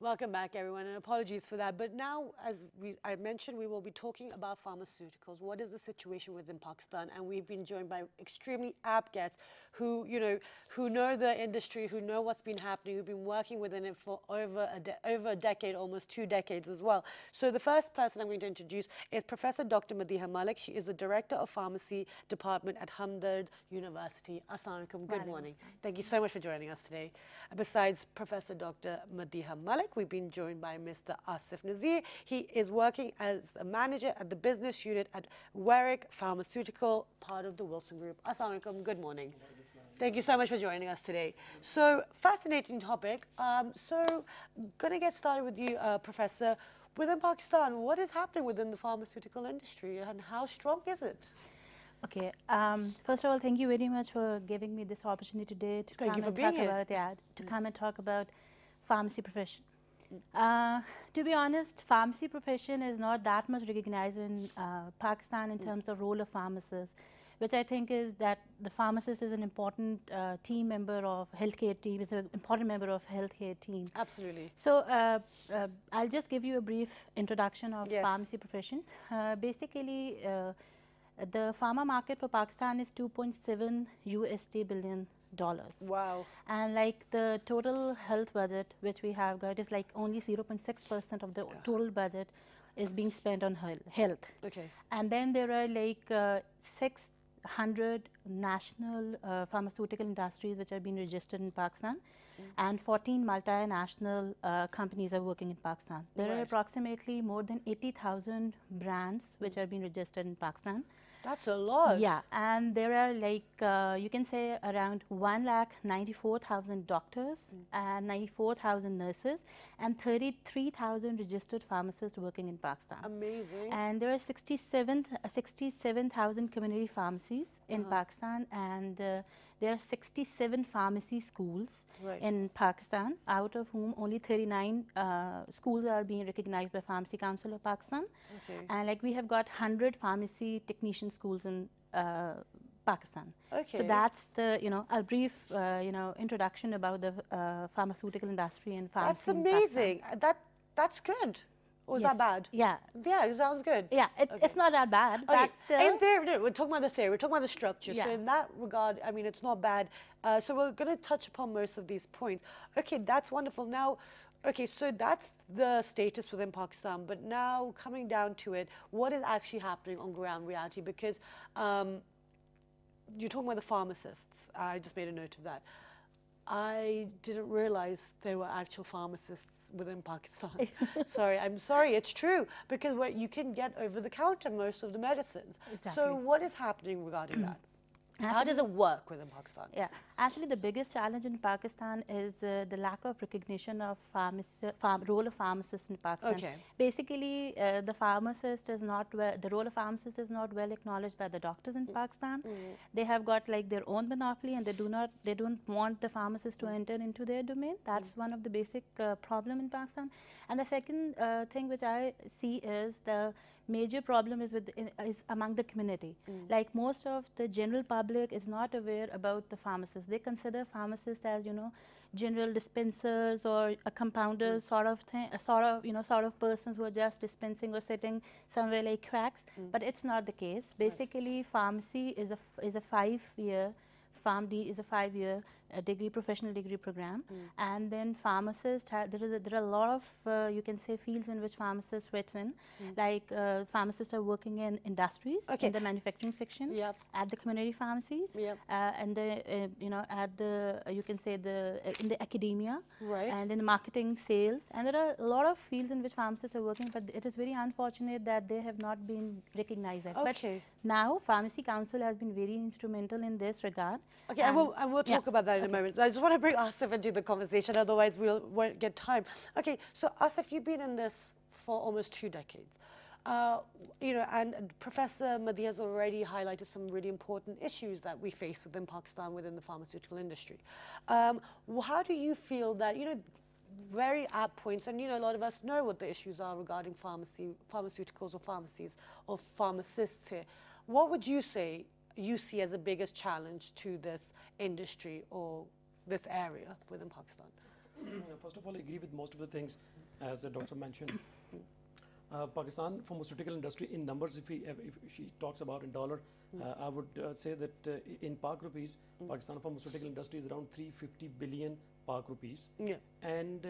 Welcome back, everyone, and apologies for that. But now, as I mentioned, we will be talking about pharmaceuticals. What is the situation within Pakistan? And we've been joined by extremely apt guests who, who know the industry, who know what's been happening, who've been working within it for over a decade, almost 2 decades as well. So the first person I'm going to introduce is Professor Dr. Madeeha Malik. She is the Director of Pharmacy Department at Hamdard University. Assalamu alaikum. Good morning. Thank you so much for joining us today. Besides Professor Dr. Madeeha Malik, we've been joined by Mr. Asif Nazir. He is working as a manager at the business unit at Warwick Pharmaceutical, part of the Wilson Group. Assalamu alaikum. Good morning. Thank you so much for joining us today. So, fascinating topic. Going to get started with you, Professor. Within Pakistan, what is happening within the pharmaceutical industry and how strong is it? Okay. First of all, thank you very much for giving me this opportunity today to come and talk about pharmacy profession. To be honest, pharmacy profession is not that much recognized in Pakistan in terms of role of pharmacists, which I think is that the pharmacist is an important team member of healthcare team, is an important member of healthcare team. Absolutely. So I'll just give you a brief introduction of pharmacy profession. Basically, the pharma market for Pakistan is $2.7 billion. Wow. And like the total health budget which we have got is like only 0.6% of the total budget is being spent on health. Okay. And then there are like 600 national pharmaceutical industries which have been registered in Pakistan, and 14 multinational companies are working in Pakistan. There are approximately more than 80,000 brands which have been registered in Pakistan. That's a lot. Yeah, and there are like, you can say around 1,94,000 doctors and 94,000 nurses and 33,000 registered pharmacists working in Pakistan. Amazing. And there are 67,000 community pharmacies in Pakistan, and there are 67 pharmacy schools in Pakistan, out of whom only 39 schools are being recognized by Pharmacy Council of Pakistan. Okay. And like we have got 100 pharmacy technician schools in Pakistan. Okay. So that's the, a brief, introduction about the pharmaceutical industry and pharmacy. That's amazing. That's good. Or is that bad? Yeah. Yeah, it sounds good. Yeah, it's not that bad. Okay. But in theory, no, we're talking about the theory, we're talking about the structure. Yeah. So in that regard, I mean, it's not bad. So we're going to touch upon most of these points. Okay, that's wonderful. Now, okay, so that's the status within Pakistan. But now coming down to it, what is actually happening on ground reality? Because you're talking about the pharmacists. I just made a note of that. I didn't realize there were actual pharmacists within Pakistan. Sorry, I'm sorry, it's true. Because you can get over the counter most of the medicines. Exactly. So what is happening regarding that? How does it work within Pakistan? Yeah, actually the biggest challenge in Pakistan is the lack of recognition of role of pharmacist in Pakistan. Okay. Basically, the pharmacist is not the role of pharmacist is not well acknowledged by the doctors in Pakistan. They have got like their own monopoly, and they don't want the pharmacist to enter into their domain. That's one of the basic problem in Pakistan. And the second thing which I see is the major problem is among the community. Like most of the general public is not aware about the pharmacists. They consider pharmacists as, general dispensers or a compounder sort of thing, sort of persons who are just dispensing or sitting somewhere like quacks. But it's not the case. Basically, pharmacy is a 5-year PharmD is a 5-year degree, professional degree program, and then pharmacists there are a lot of you can say fields in which pharmacists fits in. Like pharmacists are working in industries, in the manufacturing section, at the community pharmacies, and the at the you can say in the academia, and in the marketing, sales, and there are a lot of fields in which pharmacists are working. But it is very unfortunate that they have not been recognized. But now Pharmacy Council has been very instrumental in this regard. Okay, and we'll talk about that in a moment. I just want to bring Asif into the conversation, otherwise we won't get time. Okay, so Asif, you've been in this for almost 2 decades. And Professor Madeeha has already highlighted some really important issues that we face within Pakistan, within the pharmaceutical industry. How do you feel that, very apt points, and a lot of us know what the issues are regarding pharmaceuticals or pharmacies or pharmacists here. What would you say you see as the biggest challenge to this industry or this area within Pakistan? First of all, I agree with most of the things as the doctor mentioned. Pakistan pharmaceutical industry in numbers, if she talks about in dollar, I would say that in Pak rupees, Pakistan pharmaceutical industry is around 350 billion Pak rupees. Yeah. And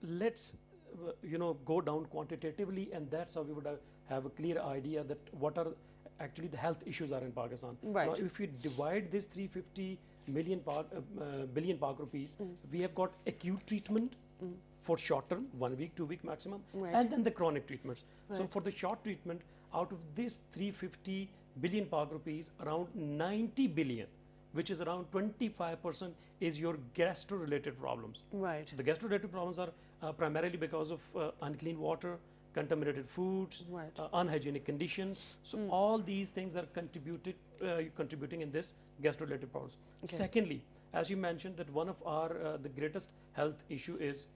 let's go down quantitatively, and that's how we would have a clear idea that what are actually the health issues are in Pakistan. Right. Now, if you divide this 350 billion Pak rupees, we have got acute treatment for short term, 1 week, 2 week maximum, Right. and then the chronic treatments. So Right. for the short treatment, out of this 350 billion Pak rupees, around 90 billion, which is around 25%, is your gastro-related problems. Right. So the gastro-related problems are primarily because of unclean water, contaminated foods, Right. unhygienic conditions. So all these things are contributing in this gastro-related problems. Okay. Secondly, as you mentioned, that one of our the greatest health issue is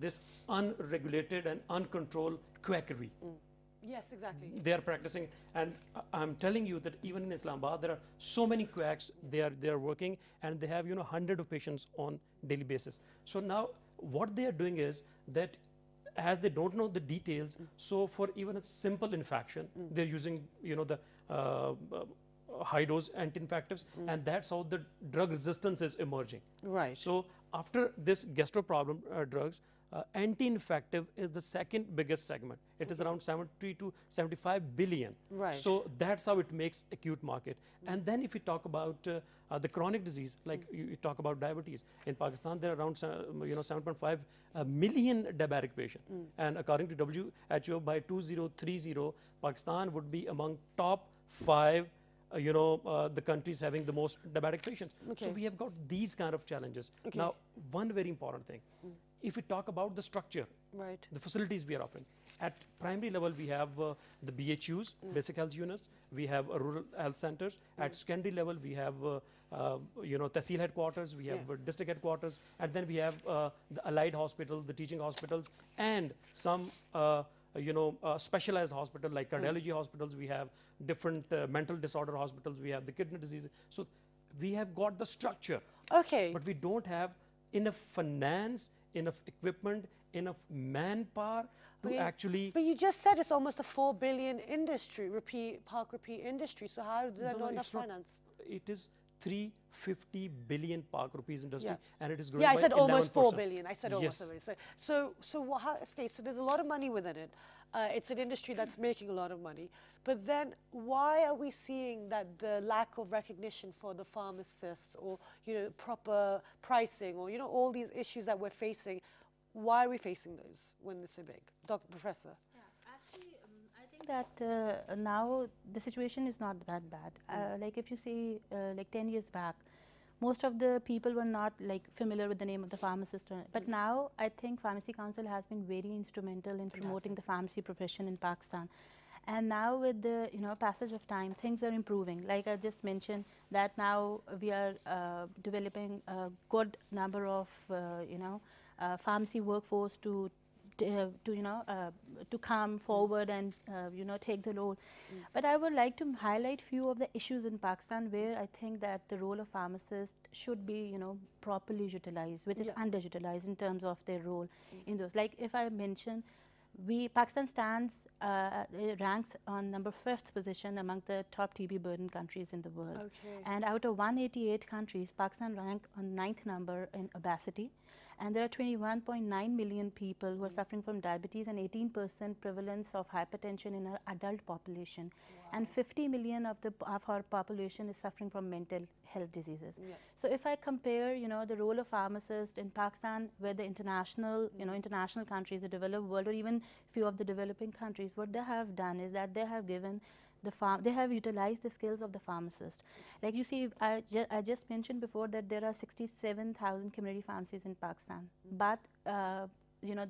this unregulated and uncontrolled quackery. Yes, exactly. They are practicing, and I'm telling you that even in Islamabad there are so many quacks. They are working, and they have hundreds of patients on daily basis. So now what they are doing is that, as they don't know the details, so for even a simple infection, they're using the high dose anti-infectives, and that's how the drug resistance is emerging. Right. So after this gastro problem drugs, anti-infective is the second biggest segment. It is around 70 to 75 billion. Right. So that's how it makes acute market. And then if we talk about the chronic disease, like you talk about diabetes, in Pakistan there are around 7.5 million diabetic patients. And according to WHO, by 2030, Pakistan would be among top 5 the countries having the most diabetic patients. Okay. So we have got these kind of challenges. Okay. Now, one very important thing, if we talk about the structure, Right. the facilities we are offering, at primary level we have the BHUs, basic health units, we have rural health centers. At secondary level we have Tehsil headquarters, we have district headquarters, and then we have the allied hospital, the teaching hospitals, and some specialized hospital like cardiology hospitals. We have different mental disorder hospitals, we have the kidney disease. So we have got the structure, Okay. but we don't have enough finance, enough equipment, enough manpower to actually. But you just said it's almost a 4 billion industry, Pak rupee industry. So how does that No, not no, enough it's not. finance? It is 350 billion Pak rupees industry, Yeah. and it is growing Yeah, I by said almost 4 11%. billion. I said almost Yes. 4 billion. So there's a lot of money within it. It's an industry that's making a lot of money. But then why are we seeing that the lack of recognition for the pharmacists, or proper pricing, or all these issues that we're facing? Why are we facing those when they're so big? Dr. Professor? Yeah, actually, I think that now the situation is not that bad. Like if you see, like 10 years back, most of the people were not familiar with the name of the pharmacist. But now I think Pharmacy Council has been very instrumental in promoting the pharmacy profession in Pakistan. And now with the passage of time, things are improving. Like I just mentioned, that now we are developing a good number of pharmacy workforce to come forward and take the role. But I would like to highlight few of the issues in Pakistan where I think that the role of pharmacist should be properly utilized, which is underutilized in terms of their role in those. Like if I mention, Pakistan ranks on number 5th position among the top TB burden countries in the world. Okay. And out of 188 countries, Pakistan ranked on 9th number in obesity. And there are 21.9 million people who are suffering from diabetes, and 18% prevalence of hypertension in our adult population. And 50 million of our population is suffering from mental health diseases. So if I compare, the role of pharmacists in Pakistan with the international, international countries, the developed world, or even few of the developing countries, what they have done is that they have given they have utilized the skills of the pharmacist. Like you see, I just mentioned before that there are 67,000 community pharmacies in Pakistan, but there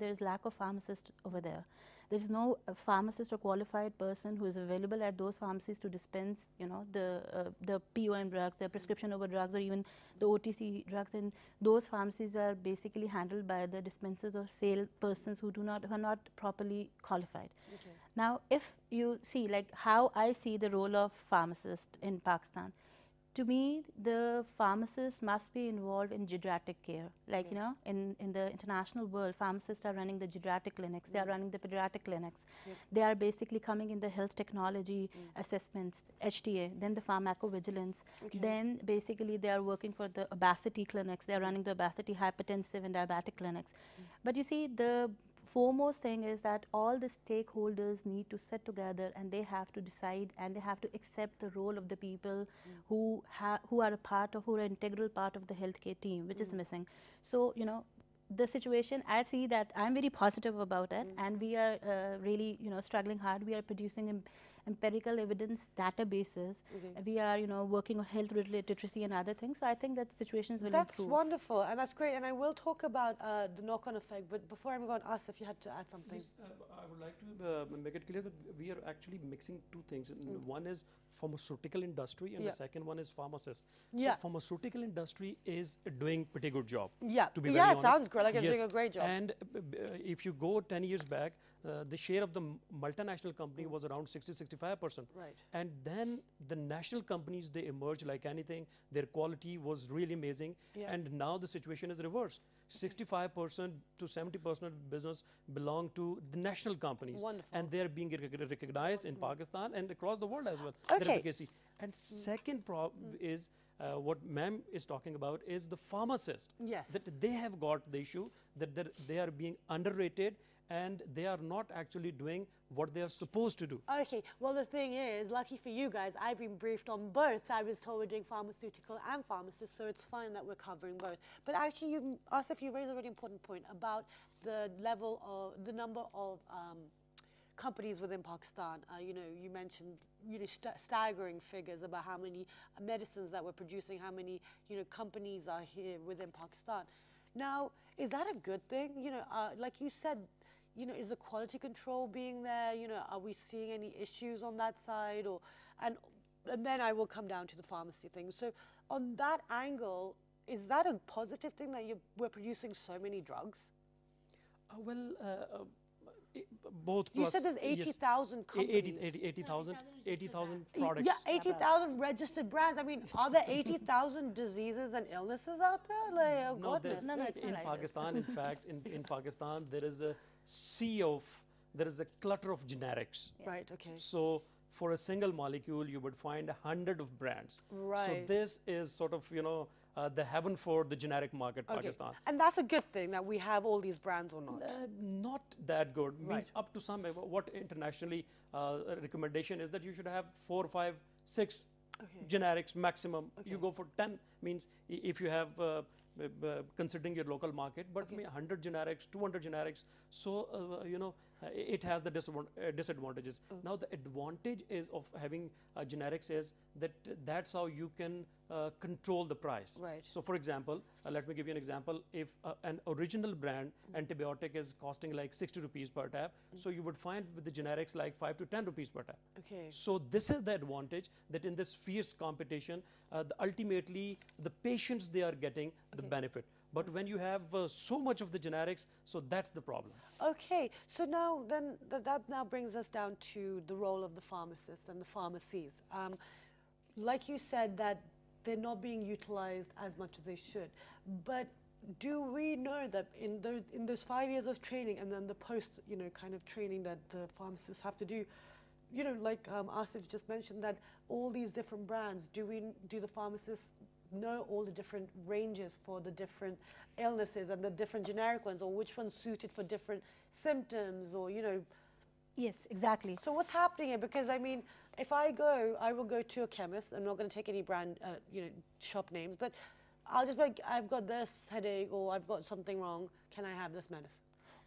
is lack of pharmacists over there. There is no pharmacist or qualified person who is available at those pharmacies to dispense, the POM drugs, the prescription over drugs, or even the OTC drugs. And those pharmacies are basically handled by the dispensers or sale persons who are not properly qualified. Okay. Now, if you see, like how I see the role of pharmacist in Pakistan, to me, the pharmacist must be involved in geriatric care. Like, you know, in the international world, pharmacists are running the geriatric clinics, they are running the pediatric clinics. They are basically coming in the health technology assessments, HTA, then the pharmacovigilance. Then basically they are working for the obesity clinics, they are running the obesity, hypertensive and diabetic clinics. But you see, the foremost thing is that all the stakeholders need to sit together and they have to decide and they have to accept the role of the people who are a part of, who are an integral part of the healthcare team, which is missing. So, you know, the situation, I see that I'm very positive about it, and we are really, you know, struggling hard. We are producing empirical evidence databases. We are, you know, working on health literacy and other things. So I think that situations will improve. That's wonderful, and that's great. And I will talk about the knock-on effect. But before I move on, Asif, you had to add something. Yes, I would like to make it clear that we are actually mixing two things. One is pharmaceutical industry, and the second one is pharmacist. So pharmaceutical industry is doing pretty good job. To be very honest. Sounds great. Like it's doing a great job. And if you go 10 years back, the share of the multinational company was around 60–65%. Right. And then the national companies, they emerged like anything. Their quality was really amazing. And now the situation is reversed. 65% to 70% of business belong to the national companies. Wonderful. And they're being recognized in Pakistan and across the world as well. Okay. Their efficacy. And second problem is what ma'am is talking about is the pharmacist. Yes. That they have got the issue that they are being underrated and they are not actually doing what they are supposed to do. Okay, well the thing is, lucky for you guys, I've been briefed on both. I was told we're doing pharmaceutical and pharmacist, so it's fine that we're covering both. But actually, Asif, you raised a really important point about the level of, the number of companies within Pakistan. You know, you mentioned, you know, staggering figures about how many medicines that we're producing, how many, you know, companies are here within Pakistan. Now, is that a good thing? You know, like you said, you know, is the quality control being there? You know, are we seeing any issues on that side? Or, and then I will come down to the pharmacy thing. So on that angle, is that a positive thing that we're producing so many drugs? Both You plus, said there's 80,000 companies. 80,000 products. Yeah, 80,000 registered brands. I mean, are there 80,000 diseases and illnesses out there? Like, oh No, goodness. in Pakistan, in fact, in Pakistan, there is a sea of, there is a clutter of generics. Right, okay. So for a single molecule, you would find 100 of brands. Right. So this is sort of, you know, the heaven for the generic market, Pakistan. And that's a good thing that we have all these brands or not? Not that good. Means up to some, what internationally recommendation is that you should have 4, 5, 6 generics maximum. You go for 10, means if you have, considering your local market, but 100 generics, 200 generics. So, you know, it has the disadvantages. Now, the advantage is of having generics is that that's how you can control the price. Right. So, for example, let me give you an example. If an original brand antibiotic is costing like 60 rupees per tab, so you would find with the generics like 5 to 10 rupees per tab. Okay. So this is the advantage that in this fierce competition, ultimately the patients, they are getting the benefit. But when you have so much of the generics, so that's the problem. Okay, so now then that now brings us down to the role of the pharmacist and the pharmacies. Like you said, that they're not being utilized as much as they should. But do we know that in those 5 years of training and then the post, you know, kind of training that the pharmacists have to do, you know, like Asif just mentioned, that all these different brands, do the pharmacists know all the different ranges for the different illnesses and the different generic ones, or which one's suited for different symptoms, or, you know? Yes, exactly. So what's happening here? Because I mean, if I will go to a chemist. I'm not going to take any brand, you know, shop names, but I'll just be like, I've got this headache, or I've got something wrong. Can I have this medicine?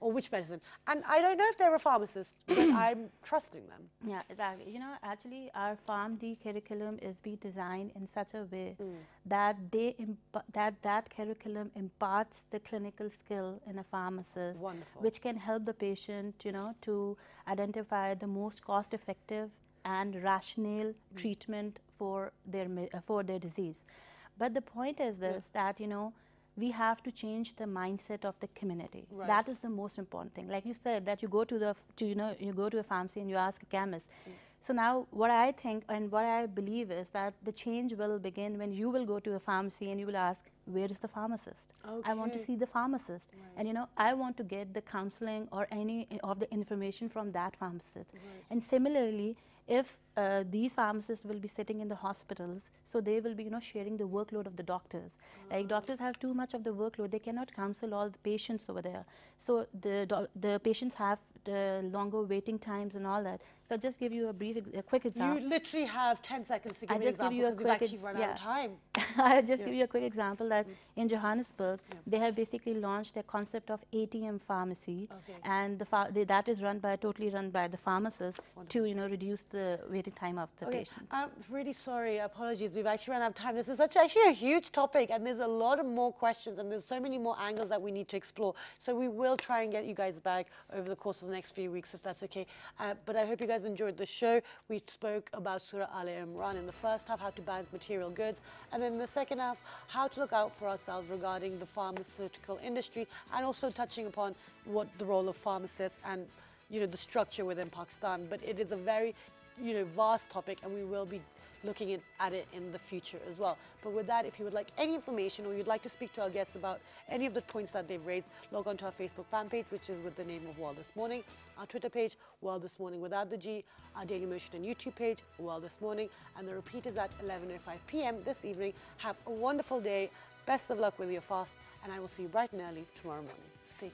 Or which medicine? And I don't know if they're a pharmacist, but I'm trusting them. Yeah, exactly. You know, actually, our PharmD curriculum is being designed in such a way that that curriculum imparts the clinical skill in a pharmacist, which can help the patient, you know, to identify the most cost-effective and rational treatment for their disease. But the point is this, that, you know, we have to change the mindset of the community. Right. That is the most important thing. Like you said, that you go to you go to a pharmacy and you ask a chemist, So now what I think and what I believe is that the change will begin when you will go to a pharmacy and you will ask, where is the pharmacist? I want to see the pharmacist. Right. And you know, I want to get the counseling or any of the information from that pharmacist. And similarly, if these pharmacists will be sitting in the hospitals, so they will be, you know, sharing the workload of the doctors. Like doctors have too much of the workload; they cannot counsel all the patients over there. So the patients have the longer waiting times and all that. So I'll just give you a quick example. You literally have 10 seconds to give me an example because we've actually run out of time. I'll just give you a quick example that in Johannesburg, they have basically launched a concept of ATM pharmacy, and that is totally run by the pharmacists to, you know, reduce the waiting time of the patients. I'm really sorry, apologies, we've actually run out of time. This is actually a huge topic, and there's a lot of more questions, and there's so many more angles that we need to explore. So we will try and get you guys back over the course of the next few weeks, if that's okay. But I hope you guys enjoyed the show. We spoke about Surah Al-Imran in the first half, how to balance material goods, and then in the second half, how to look out for ourselves regarding the pharmaceutical industry, and also touching upon what the role of pharmacists and, you know, the structure within Pakistan. But it is a very, you know, vast topic, and we will be looking at it in the future as well. But with that, if you would like any information or you'd like to speak to our guests about any of the points that they've raised, log on to our Facebook fan page, which is with the name of World This Morning, our Twitter page, World This Morning without the G, our Daily Motion and YouTube page, World This Morning, and the repeat is at 11:05 p.m. this evening. Have a wonderful day. Best of luck with your fast, and I will see you bright and early tomorrow morning. Stay.